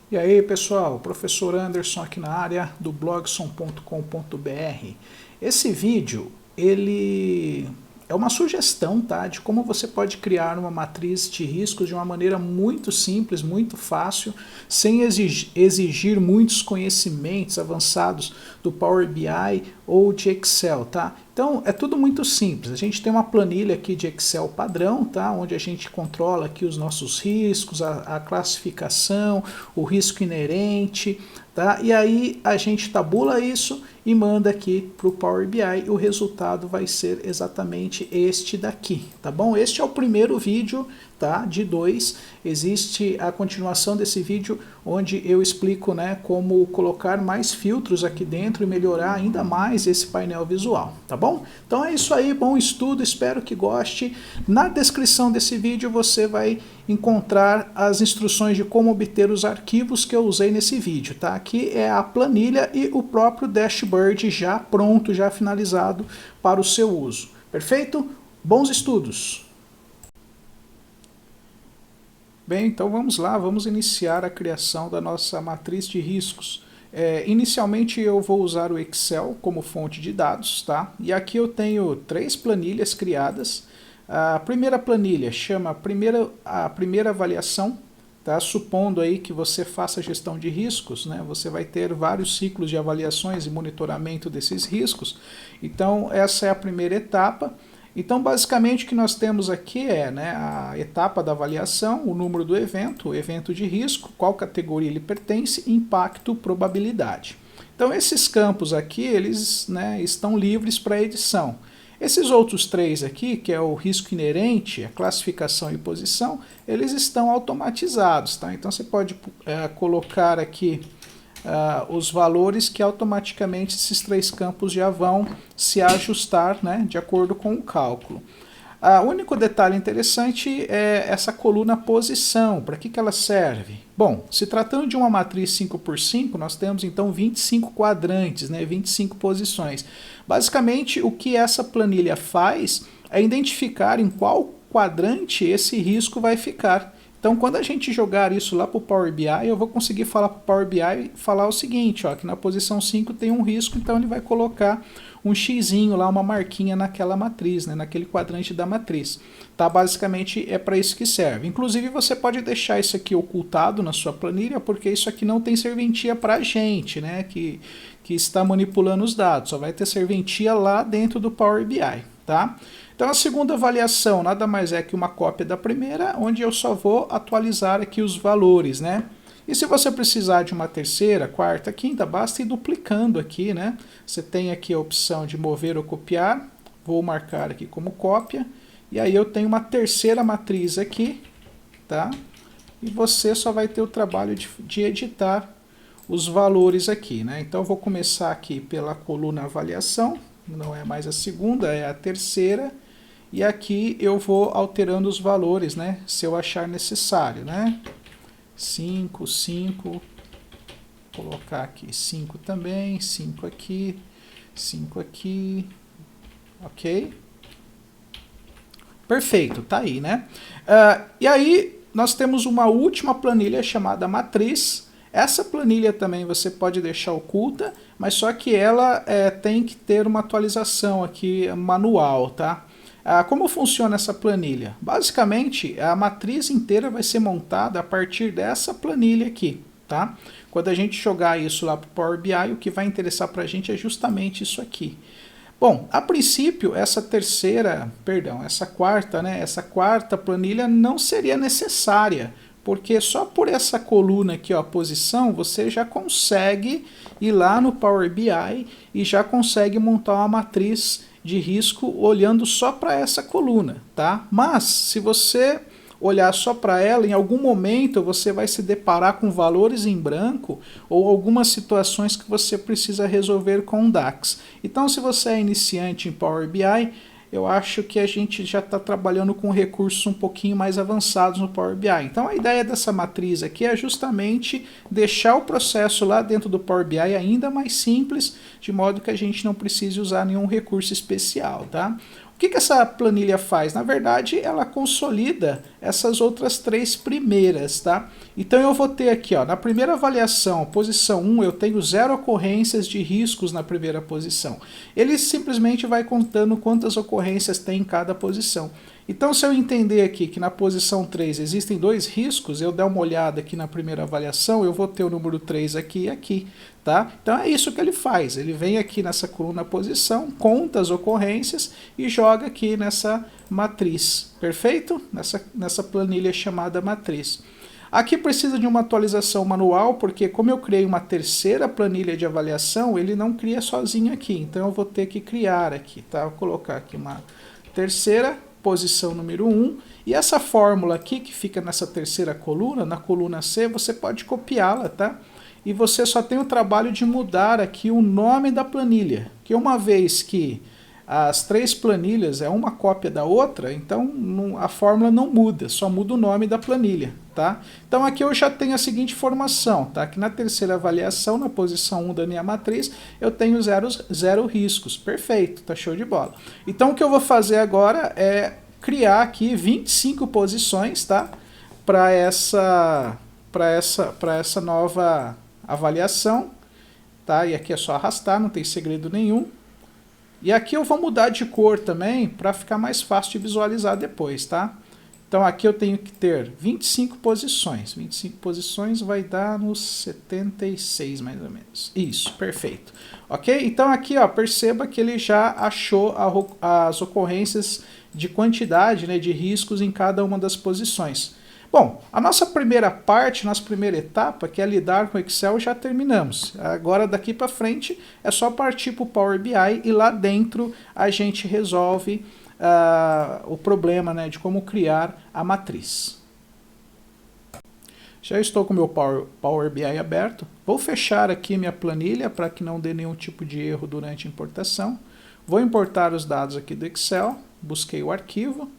E aí pessoal, professor Anderson aqui na área do blogson.com.br. Esse vídeo, ele é uma sugestão, tá, de como você pode criar uma matriz de riscos de uma maneira muito simples, muito fácil, sem exigir muitos conhecimentos avançados do Power BI ou de Excel, tá? Então é tudo muito simples. A gente tem uma planilha aqui de Excel padrão, tá? Onde a gente controla aqui os nossos riscos, a classificação, o risco inerente, tá? E aí a gente tabula isso e manda aqui para o Power BI e o resultado vai ser exatamente este daqui, tá bom? Este é o primeiro vídeo, tá? De 2. Existe a continuação desse vídeo onde eu explico, né, como colocar mais filtros aqui dentro e melhorar ainda mais esse painel visual, tá bom? Então é isso aí, bom estudo, espero que goste. Na descrição desse vídeo você vai encontrar as instruções de como obter os arquivos que eu usei nesse vídeo, tá? Aqui é a planilha e o próprio dashboard já pronto, já finalizado para o seu uso. Perfeito? Bons estudos! Bem, então vamos lá, vamos iniciar a criação da nossa matriz de riscos. Inicialmente eu vou usar o Excel como fonte de dados, tá? E aqui eu tenho 3 planilhas criadas. A primeira planilha chama a primeira avaliação, tá? Supondo aí que você faça gestão de riscos, né? Você vai ter vários ciclos de avaliações e monitoramento desses riscos. Então essa é a primeira etapa. Então, basicamente, o que nós temos aqui é, né, a etapa da avaliação, o número do evento, o evento de risco, qual categoria ele pertence, impacto, probabilidade. Então, esses campos aqui, eles, né, estão livres para edição. Esses outros 3 aqui, que é o risco inerente, a classificação e posição, eles estão automatizados, tá? Então, você pode colocar aqui os valores que automaticamente esses 3 campos já vão se ajustar, né, de acordo com o cálculo. O único detalhe interessante é essa coluna posição. Para que ela serve? Bom, se tratando de uma matriz 5x5, nós temos então 25 quadrantes, né, 25 posições. Basicamente, o que essa planilha faz é identificar em qual quadrante esse risco vai ficar. Então, quando a gente jogar isso lá para o Power BI, eu vou conseguir falar para o Power BI falar o seguinte, ó, que na posição 5 tem um risco, então ele vai colocar um xizinho lá, uma marquinha naquela matriz, né, naquele quadrante da matriz. Tá? Basicamente é para isso que serve. Inclusive você pode deixar isso aqui ocultado na sua planilha, porque isso aqui não tem serventia para a gente, né, que está manipulando os dados. Só vai ter serventia lá dentro do Power BI. Tá? Então a segunda avaliação nada mais é que uma cópia da primeira, onde eu só vou atualizar aqui os valores, né? E se você precisar de uma terceira, quarta, quinta, basta ir duplicando aqui, né? Você tem aqui a opção de mover ou copiar, vou marcar aqui como cópia, e aí eu tenho uma terceira matriz aqui, tá? E você só vai ter o trabalho de editar os valores aqui, né? Então eu vou começar aqui pela coluna avaliação, não é mais a segunda, é a terceira, e aqui eu vou alterando os valores, né, se eu achar necessário, né, 5, 5, colocar aqui 5 também, 5 aqui, ok? Perfeito, tá aí, né? E aí nós temos uma última planilha chamada matriz. Essa planilha também você pode deixar oculta, mas só que ela tem que ter uma atualização aqui manual, tá? Como funciona essa planilha? Basicamente, a matriz inteira vai ser montada a partir dessa planilha aqui, tá? Quando a gente jogar isso lá para o Power BI, o que vai interessar para a gente é justamente isso aqui. Bom, a princípio, essa quarta planilha não seria necessária, porque só por essa coluna aqui, ó, posição, você já consegue ir lá no Power BI e já consegue montar uma matriz de risco olhando só para essa coluna, tá? Mas, se você olhar só para ela, em algum momento você vai se deparar com valores em branco ou algumas situações que você precisa resolver com o DAX. Então, se você é iniciante em Power BI, eu acho que a gente já está trabalhando com recursos um pouquinho mais avançados no Power BI. Então a ideia dessa matriz aqui é justamente deixar o processo lá dentro do Power BI ainda mais simples, de modo que a gente não precise usar nenhum recurso especial, tá? O que essa planilha faz? Na verdade, ela consolida essas outras 3 primeiras, tá? Então eu vou ter aqui, ó, na primeira avaliação, posição 1, eu tenho 0 ocorrências de riscos na primeira posição. Ele simplesmente vai contando quantas ocorrências tem em cada posição. Então, se eu entender aqui que na posição 3 existem 2 riscos, eu der uma olhada aqui na primeira avaliação, eu vou ter o número 3 aqui e aqui, tá? Então é isso que ele faz, ele vem aqui nessa coluna posição, conta as ocorrências e joga aqui nessa matriz, perfeito? Nessa planilha chamada matriz. Aqui precisa de uma atualização manual, porque como eu criei uma terceira planilha de avaliação, ele não cria sozinho aqui, então eu vou ter que criar aqui, tá? Vou colocar aqui uma terceira posição número 1, e essa fórmula aqui que fica nessa terceira coluna, na coluna C, você pode copiá-la, tá? E você só tem o trabalho de mudar aqui o nome da planilha, que uma vez que as 3 planilhas é uma cópia da outra, então a fórmula não muda, só muda o nome da planilha, tá? Então aqui eu já tenho a seguinte informação, tá? Que na terceira avaliação, na posição 1 da minha matriz, eu tenho 0 riscos, perfeito, tá show de bola. Então o que eu vou fazer agora é criar aqui 25 posições, tá? Para essa nova avaliação, tá? E aqui é só arrastar, não tem segredo nenhum. E aqui eu vou mudar de cor também para ficar mais fácil de visualizar depois, tá? Então aqui eu tenho que ter 25 posições. 25 posições vai dar nos 76 mais ou menos. Isso, perfeito. Ok? Então aqui, ó, perceba que ele já achou as ocorrências de quantidade, né, de riscos em cada uma das posições. Bom, a nossa primeira parte, nossa primeira etapa, que é lidar com o Excel, já terminamos. Agora, daqui para frente, é só partir para o Power BI e lá dentro a gente resolve o problema, né, de como criar a matriz. Já estou com o meu Power BI aberto. Vou fechar aqui minha planilha para que não dê nenhum tipo de erro durante a importação. Vou importar os dados aqui do Excel. Busquei o arquivo.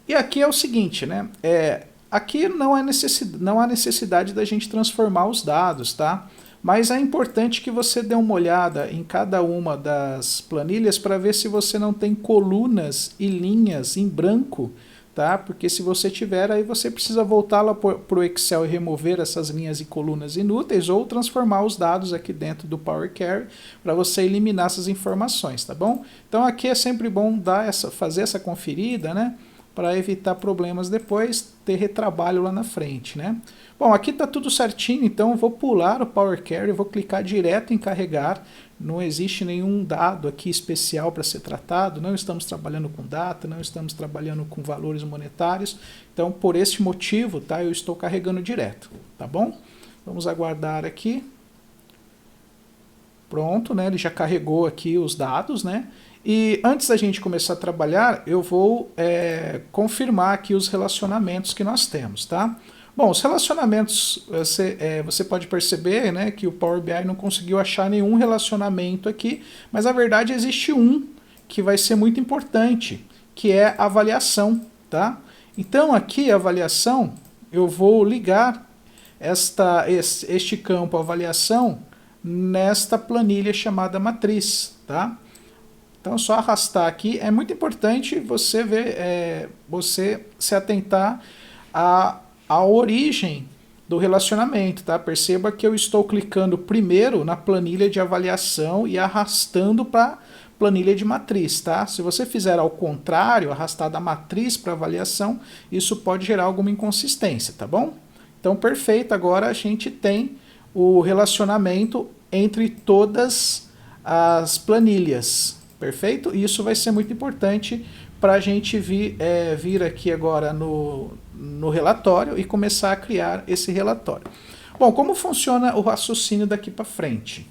E aqui é o seguinte, né? Aqui não há necessidade da gente transformar os dados, tá? Mas é importante que você dê uma olhada em cada uma das planilhas para ver se você não tem colunas e linhas em branco, tá? Porque se você tiver, aí você precisa voltar lá para o Excel e remover essas linhas e colunas inúteis ou transformar os dados aqui dentro do Power Query para você eliminar essas informações, tá bom? Então aqui é sempre bom fazer essa conferida, né? Para evitar problemas depois, ter retrabalho lá na frente, né? Bom, aqui está tudo certinho, então eu vou pular o Power Query, vou clicar direto em carregar, não existe nenhum dado aqui especial para ser tratado, não estamos trabalhando com data, não estamos trabalhando com valores monetários, então por este motivo, tá, eu estou carregando direto, tá bom? Vamos aguardar aqui. Pronto, né, ele já carregou aqui os dados, né? E antes da gente começar a trabalhar, eu vou confirmar aqui os relacionamentos que nós temos, tá? Bom, os relacionamentos, você pode perceber, né, que o Power BI não conseguiu achar nenhum relacionamento aqui, mas na verdade existe um que vai ser muito importante, que é a avaliação, tá? Então aqui a avaliação, eu vou ligar este campo avaliação nesta planilha chamada matriz, tá? Então, só arrastar aqui. É muito importante você ver, você se atentar à origem do relacionamento, tá? Perceba que eu estou clicando primeiro na planilha de avaliação e arrastando para a planilha de matriz, tá? Se você fizer ao contrário, arrastar da matriz para avaliação, isso pode gerar alguma inconsistência, tá bom? Então, perfeito. Agora a gente tem o relacionamento entre todas as planilhas. Perfeito? E isso vai ser muito importante para a gente vir aqui agora no relatório e começar a criar esse relatório. Bom, como funciona o raciocínio daqui para frente?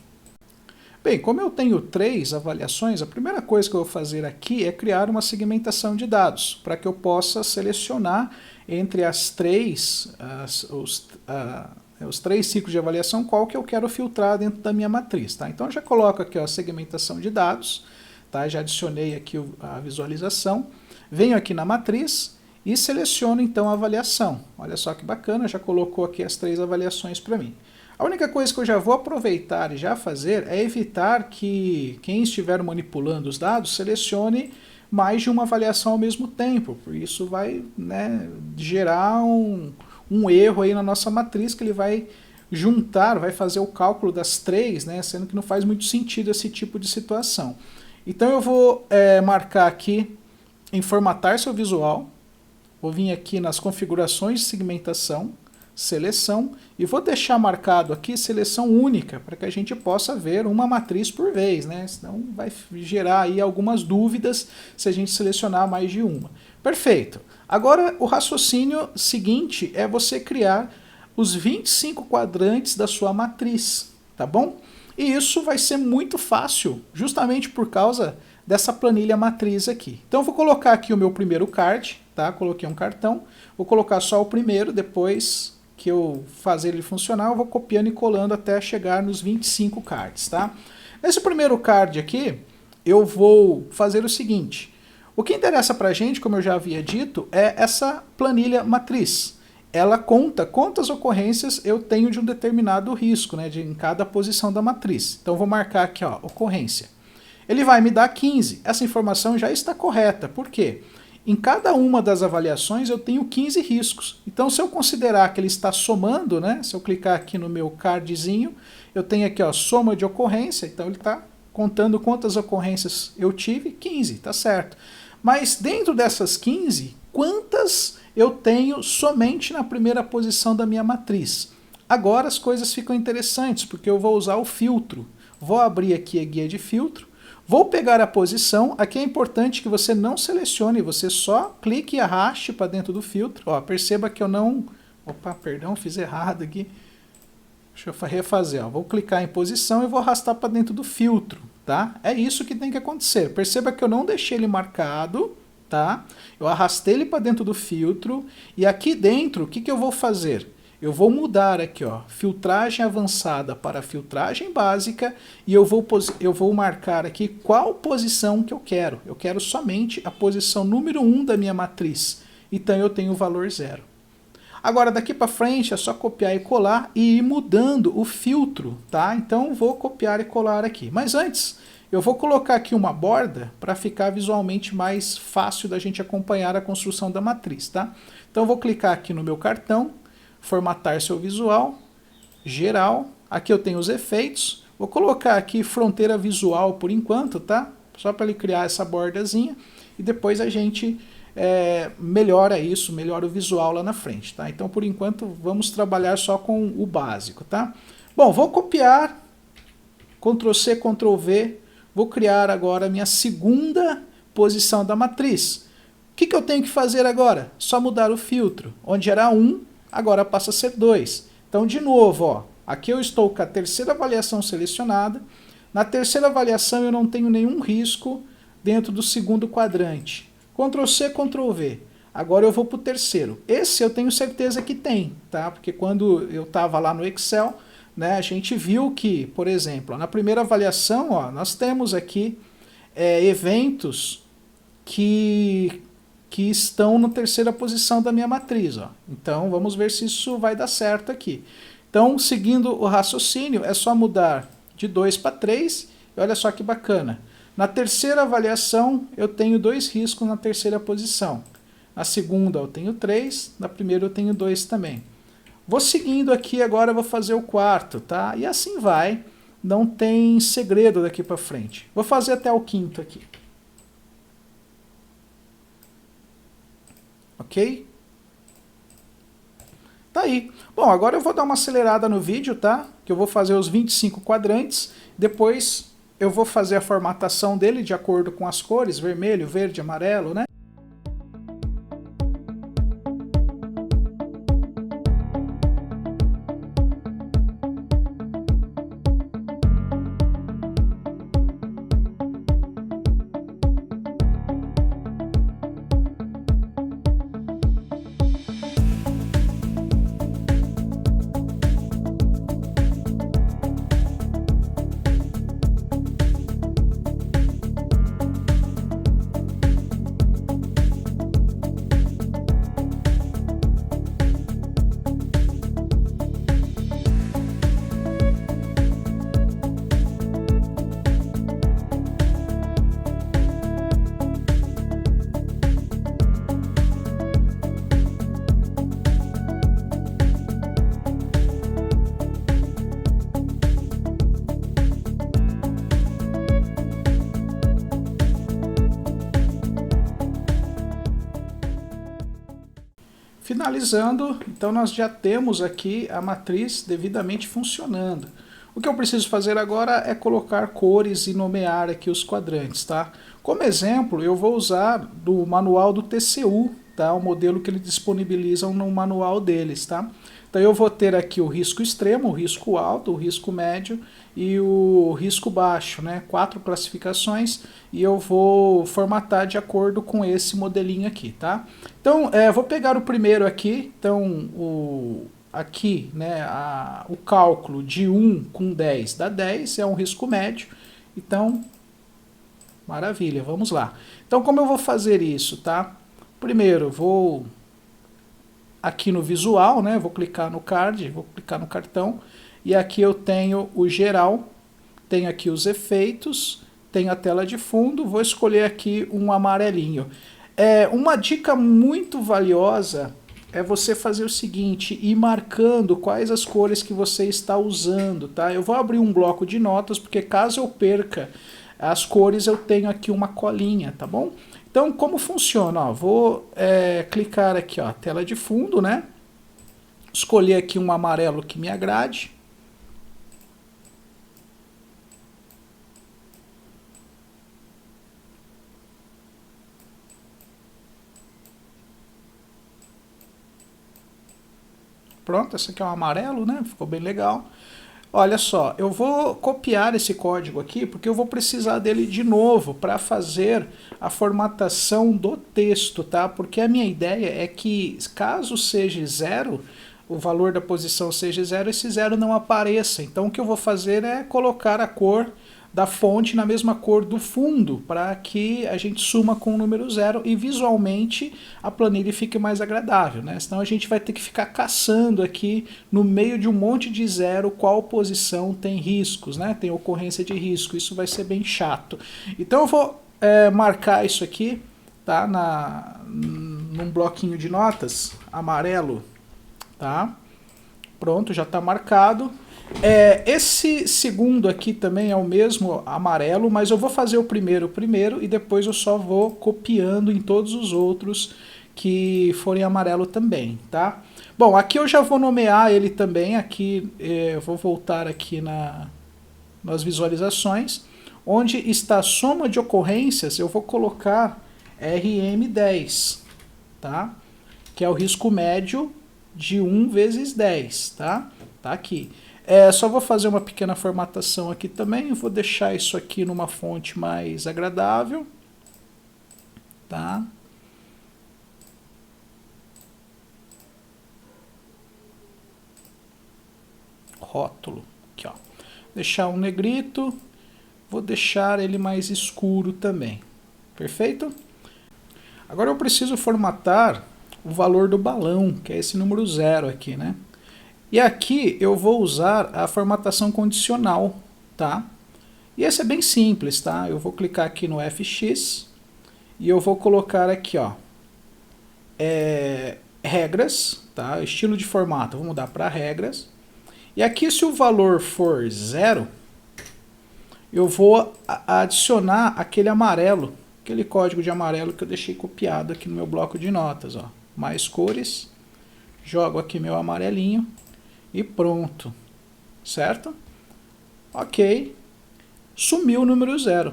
Bem, como eu tenho 3 avaliações, a primeira coisa que eu vou fazer aqui é criar uma segmentação de dados, para que eu possa selecionar entre os 3 ciclos de avaliação qual que eu quero filtrar dentro da minha matriz. Tá? Então eu já coloco aqui a segmentação de dados. Tá? Já adicionei aqui a visualização, venho aqui na matriz e seleciono então a avaliação. Olha só que bacana, já colocou aqui as 3 avaliações para mim. A única coisa que eu já vou aproveitar e já fazer é evitar que quem estiver manipulando os dados selecione mais de uma avaliação ao mesmo tempo. Por isso vai, né, gerar um erro aí na nossa matriz, que ele vai juntar, vai fazer o cálculo das três, né, sendo que não faz muito sentido esse tipo de situação. Então eu vou marcar aqui em formatar seu visual, vou vir aqui nas configurações de segmentação, seleção, e vou deixar marcado aqui seleção única, para que a gente possa ver uma matriz por vez, né? Senão vai gerar aí algumas dúvidas se a gente selecionar mais de uma. Perfeito. Agora o raciocínio seguinte é você criar os 25 quadrantes da sua matriz, tá bom? E isso vai ser muito fácil, justamente por causa dessa planilha matriz aqui. Então eu vou colocar aqui o meu primeiro card, tá? Coloquei um cartão, vou colocar só o primeiro, depois que eu fazer ele funcionar, eu vou copiando e colando até chegar nos 25 cards, tá? Nesse primeiro card aqui, eu vou fazer o seguinte. O que interessa pra gente, como eu já havia dito, é essa planilha matriz. Ela conta quantas ocorrências eu tenho de um determinado risco, né, em cada posição da matriz. Então, eu vou marcar aqui, ó, ocorrência. Ele vai me dar 15. Essa informação já está correta. Por quê? Em cada uma das avaliações eu tenho 15 riscos. Então, se eu considerar que ele está somando, né, se eu clicar aqui no meu cardzinho, eu tenho aqui, ó, soma de ocorrência. Então, ele está contando quantas ocorrências eu tive. 15, tá certo. Mas dentro dessas 15, quantas eu tenho somente na primeira posição da minha matriz? Agora as coisas ficam interessantes, porque eu vou usar o filtro. Vou abrir aqui a guia de filtro, vou pegar a posição. Aqui é importante que você não selecione, você só clique e arraste para dentro do filtro. Ó, perceba que eu não... Opa, perdão, fiz errado aqui. Deixa eu refazer. Ó. Vou clicar em posição e vou arrastar para dentro do filtro. Tá? É isso que tem que acontecer. Perceba que eu não deixei ele marcado, tá? Eu arrastei ele para dentro do filtro e aqui dentro, o que, que eu vou fazer? Eu vou mudar aqui, ó, filtragem avançada para filtragem básica e eu vou marcar aqui qual posição que eu quero. Eu quero somente a posição número 1 da minha matriz. Então eu tenho o valor 0. Agora daqui para frente é só copiar e colar e ir mudando o filtro, tá? Então vou copiar e colar aqui. Mas antes, eu vou colocar aqui uma borda para ficar visualmente mais fácil da gente acompanhar a construção da matriz, tá? Então vou clicar aqui no meu cartão, formatar seu visual, geral, aqui eu tenho os efeitos, vou colocar aqui fronteira visual por enquanto, tá? Só para ele criar essa bordazinha e depois a gente... melhora isso, melhora o visual lá na frente, tá? Então, por enquanto, vamos trabalhar só com o básico, tá? Bom, vou copiar, Ctrl+C, Ctrl+V, vou criar agora a minha segunda posição da matriz. O que eu tenho que fazer agora? Só mudar o filtro. Onde era 1, agora passa a ser 2. Então, de novo, ó, aqui eu estou com a terceira avaliação selecionada. Na terceira avaliação, eu não tenho nenhum risco dentro do segundo quadrante. Ctrl+C, Ctrl+V. Agora eu vou para o terceiro. Esse eu tenho certeza que tem, tá? Porque quando eu estava lá no Excel, né, a gente viu que, por exemplo, na primeira avaliação, ó, nós temos aqui eventos que estão na terceira posição da minha matriz. Ó. Então vamos ver se isso vai dar certo aqui. Então, seguindo o raciocínio, é só mudar de 2 para 3. E olha só que bacana. Na terceira avaliação, eu tenho 2 riscos na terceira posição. Na segunda, eu tenho 3. Na primeira, eu tenho 2 também. Vou seguindo aqui, agora eu vou fazer o quarto, tá? E assim vai. Não tem segredo daqui para frente. Vou fazer até o quinto aqui. Ok? Tá aí. Bom, agora eu vou dar uma acelerada no vídeo, tá? Que eu vou fazer os 25 quadrantes. Depois... eu vou fazer a formatação dele de acordo com as cores, vermelho, verde, amarelo, né? Finalizando, então nós já temos aqui a matriz devidamente funcionando. O que eu preciso fazer agora é colocar cores e nomear aqui os quadrantes, tá? Como exemplo, eu vou usar do manual do TCU, tá? O modelo que eles disponibilizam no manual deles, tá? Então eu vou ter aqui o risco extremo, o risco alto, o risco médio e o risco baixo, né? 4 classificações e eu vou formatar de acordo com esse modelinho aqui, tá? Então, vou pegar o primeiro aqui, então aqui, né, o cálculo de 1 com 10 dá 10, é um risco médio, então, maravilha, vamos lá. Então, como eu vou fazer isso, tá? Primeiro, vou aqui no visual, né, vou clicar no card, vou clicar no cartão, e aqui eu tenho o geral, tenho aqui os efeitos, tenho a tela de fundo, vou escolher aqui um amarelinho. Uma dica muito valiosa é você fazer o seguinte, ir marcando quais as cores que você está usando, tá? Eu vou abrir um bloco de notas, porque caso eu perca as cores, eu tenho aqui uma colinha, tá bom? Então, como funciona? Ó, vou clicar aqui, ó, tela de fundo, né? Escolher aqui um amarelo que me agrade. Pronto, esse aqui é um amarelo, né? Ficou bem legal. Olha só, eu vou copiar esse código aqui porque eu vou precisar dele de novo para fazer a formatação do texto, tá? Porque a minha ideia é que caso seja 0, o valor da posição seja 0, esse 0 não apareça. Então o que eu vou fazer é colocar a cor da fonte na mesma cor do fundo, para que a gente suma com o número 0 e visualmente a planilha fique mais agradável, né? Senão a gente vai ter que ficar caçando aqui no meio de um monte de 0 qual posição tem riscos, né? Tem ocorrência de risco, isso vai ser bem chato. Então eu vou marcar isso aqui, tá? Num bloquinho de notas, amarelo, tá? Pronto, já está marcado. Esse segundo aqui também é o mesmo amarelo, mas eu vou fazer o primeiro e depois eu só vou copiando em todos os outros que forem amarelo também, tá? Bom, aqui eu já vou nomear ele também, aqui eu vou voltar aqui nas visualizações, onde está a soma de ocorrências, eu vou colocar RM10, tá? Que é o risco médio de 1 vezes 10, tá? Tá aqui. Só vou fazer uma pequena formatação aqui também, vou deixar isso aqui numa fonte mais agradável, tá? Rótulo, aqui ó. Deixar um negrito, vou deixar ele mais escuro também, perfeito? Agora eu preciso formatar o valor do balão, que é esse número 0 aqui, né? E aqui eu vou usar a formatação condicional, tá? E esse é bem simples, tá? Eu vou clicar aqui no FX e eu vou colocar aqui, ó, regras, tá? Estilo de formato, vou mudar para regras. E aqui se o valor for 0, eu vou adicionar aquele amarelo, aquele código de amarelo que eu deixei copiado aqui no meu bloco de notas, ó. Mais cores, jogo aqui meu amarelinho. E pronto, certo? Ok, sumiu o número 0.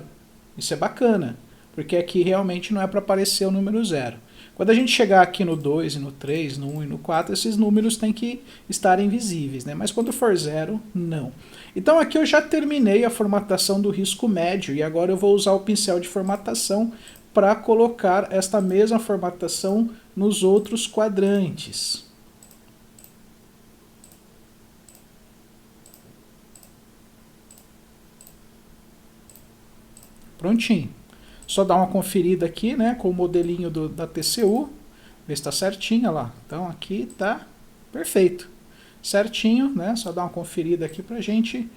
Isso é bacana, porque aqui realmente não é para aparecer o número 0. Quando a gente chegar aqui no 2, e no 3, no 1 e no 4, esses números têm que estar invisíveis, né? Mas quando for 0, não. Então aqui eu já terminei a formatação do risco médio e agora eu vou usar o pincel de formatação para colocar esta mesma formatação nos outros quadrantes. Prontinho. Só dar uma conferida aqui, né, com o modelinho da TCU, ver se está certinho, lá. Então aqui tá perfeito. Certinho, né? Só dar uma conferida aqui pra gente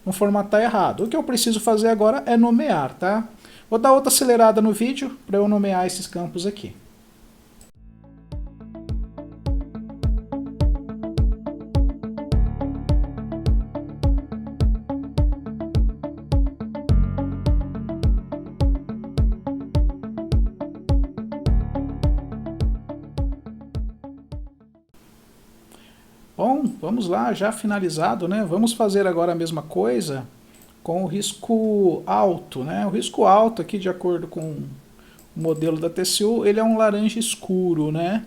não formatar errado. O que eu preciso fazer agora é nomear, tá? Vou dar outra acelerada no vídeo para eu nomear esses campos aqui. então vamos lá, já finalizado, né? Vamos fazer agora a mesma coisa com o risco alto, né? O risco alto aqui, de acordo com o modelo da TCU, ele é um laranja escuro, né?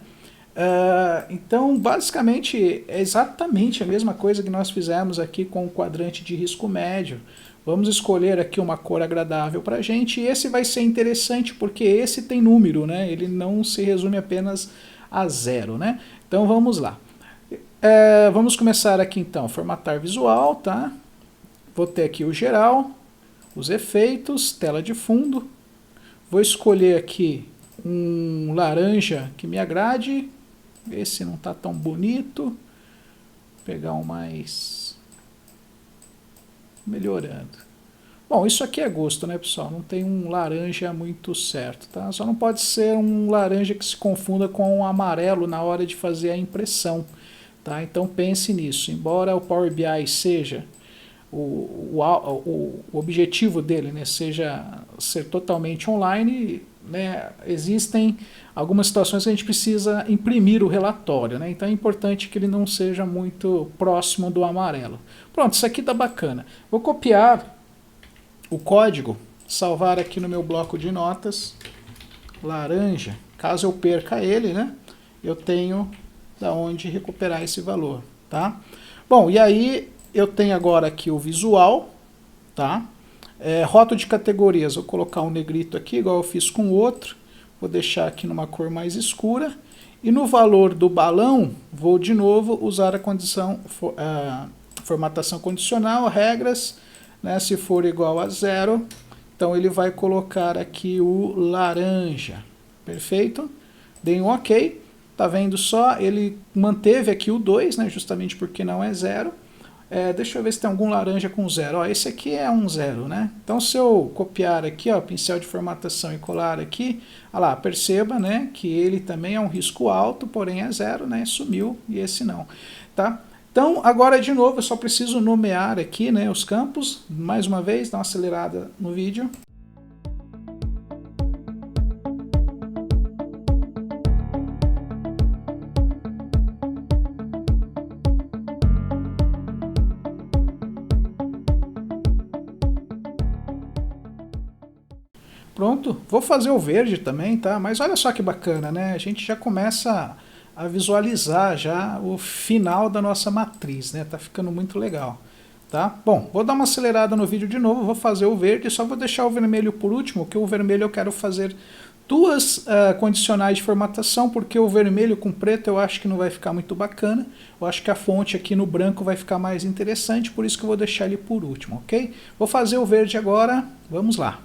Então, basicamente, é exatamente a mesma coisa que nós fizemos aqui com o quadrante de risco médio. Vamos escolher aqui uma cor agradável para a gente, e esse vai ser interessante porque esse tem número, né? Ele não se resume apenas a 0, né? Então vamos lá. Vamos começar aqui então, formatar visual, tá? Vou ter aqui o geral, os efeitos, tela de fundo. Vou escolher aqui um laranja que me agrade. Esse não está tão bonito. Vou pegar um mais... melhorando. Bom, isso aqui é gosto, né, pessoal? Não tem um laranja muito certo, tá? Só não pode ser um laranja que se confunda com um amarelo na hora de fazer a impressão, tá? Então pense nisso. Embora o Power BI seja o objetivo dele, né, seja ser totalmente online, né, existem algumas situações que a gente precisa imprimir o relatório, né, então é importante que ele não seja muito próximo do amarelo. Pronto, isso aqui tá bacana. Vou copiar o código, salvar aqui no meu bloco de notas, laranja. Caso eu perca ele, né, eu tenho da onde recuperar esse valor, tá? Bom, e aí eu tenho agora aqui o visual, tá? Rótulo de categorias, vou colocar um negrito aqui, igual eu fiz com o outro. Vou deixar aqui numa cor mais escura. E no valor do balão, vou de novo usar a condição, formatação condicional, regras, né? Se for igual a 0, então ele vai colocar aqui o laranja. Perfeito? Dei um OK. Tá vendo só? Ele manteve aqui o 2, né? Justamente porque não é 0. Deixa eu ver se tem algum laranja com 0. Esse aqui é um 0, né? Então, se eu copiar aqui, ó, pincel de formatação e colar aqui, lá, perceba, né, que ele também é um risco alto, porém é 0, né? Sumiu e esse não, tá? Então, agora de novo, eu só preciso nomear aqui, né, os campos. Mais uma vez, dá uma acelerada no vídeo. Pronto, vou fazer o verde também, tá? Mas olha só que bacana, né? A gente já começa a visualizar já o final da nossa matriz, né? Tá ficando muito legal, tá? Bom, vou dar uma acelerada no vídeo de novo, vou fazer o verde, só vou deixar o vermelho por último, que o vermelho eu quero fazer duas condicionais de formatação, porque o vermelho com preto eu acho que não vai ficar muito bacana. Eu acho que a fonte aqui no branco vai ficar mais interessante, por isso que eu vou deixar ele por último, ok? Vou fazer o verde agora, vamos lá.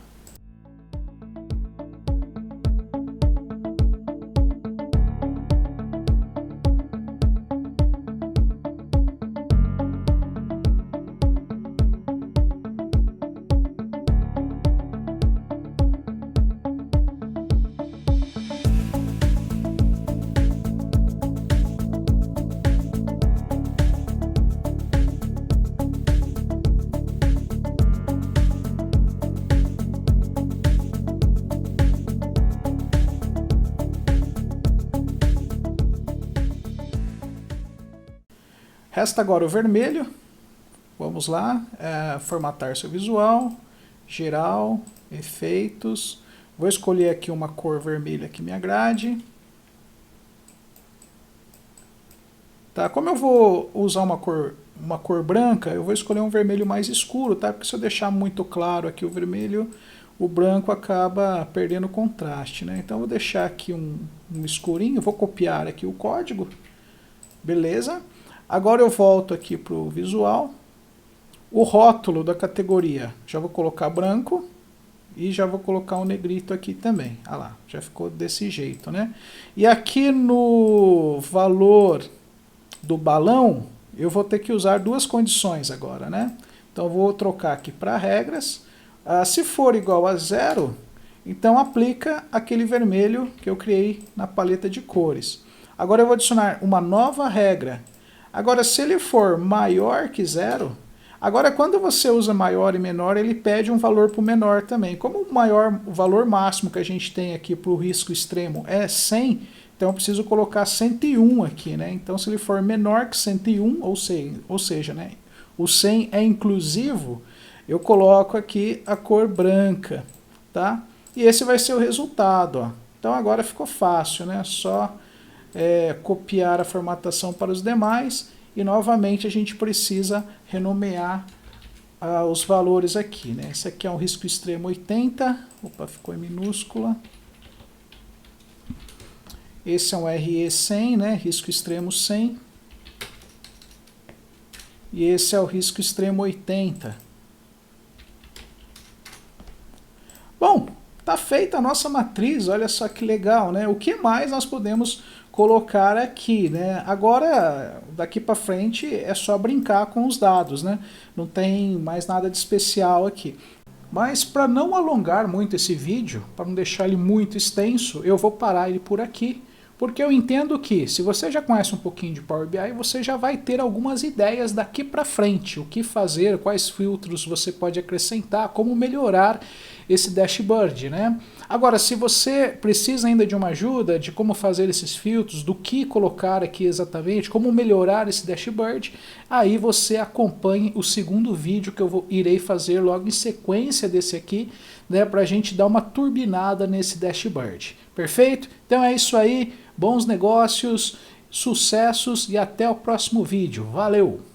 Resta agora o vermelho. Vamos lá, formatar seu visual, geral, efeitos. Vou escolher aqui uma cor vermelha que me agrade. Tá, como eu vou usar uma cor branca, eu vou escolher um vermelho mais escuro, tá? Porque se eu deixar muito claro aqui o vermelho, o branco acaba perdendo contraste, né? Então eu vou deixar aqui um escurinho, vou copiar aqui o código. Beleza? Agora eu volto aqui para o visual. O rótulo da categoria, já vou colocar branco e já vou colocar um negrito aqui também. Ah lá, já ficou desse jeito, né? E aqui no valor do balão, eu vou ter que usar duas condições agora, né? Então eu vou trocar aqui para regras. Se for igual a 0, então aplica aquele vermelho que eu criei na paleta de cores. Agora eu vou adicionar uma nova regra. Agora, se ele for maior que 0, agora quando você usa maior e menor, ele pede um valor para o menor também. Como o valor máximo que a gente tem aqui para o risco extremo é 100, Então eu preciso colocar 101 aqui, né? Então se ele for menor que 101, ou seja, né, o 100 é inclusivo, eu coloco aqui a cor branca, tá? E esse vai ser o resultado, ó. Então agora ficou fácil, né? Só copiar a formatação para os demais e novamente a gente precisa renomear os valores aqui, né? Esse aqui é um risco extremo 80, opa, ficou em minúscula. Esse é um RE100, né? Risco extremo 100. E esse é o risco extremo 80. Bom, tá feita a nossa matriz, olha só que legal, né? O que mais nós podemos colocar aqui, né? Agora, daqui para frente, é só brincar com os dados, né? Não tem mais nada de especial aqui. Mas para não alongar muito esse vídeo, para não deixar ele muito extenso, eu vou parar ele por aqui. Porque eu entendo que, se você já conhece um pouquinho de Power BI, você já vai ter algumas ideias daqui para frente. O que fazer, quais filtros você pode acrescentar, como melhorar esse dashboard, né? Agora, se você precisa ainda de uma ajuda, de como fazer esses filtros, do que colocar aqui exatamente, como melhorar esse dashboard, aí você acompanhe o segundo vídeo que eu irei fazer logo em sequência desse aqui, né, para a gente dar uma turbinada nesse dashboard. Perfeito? Então é isso aí. Bons negócios, sucessos e até o próximo vídeo. Valeu!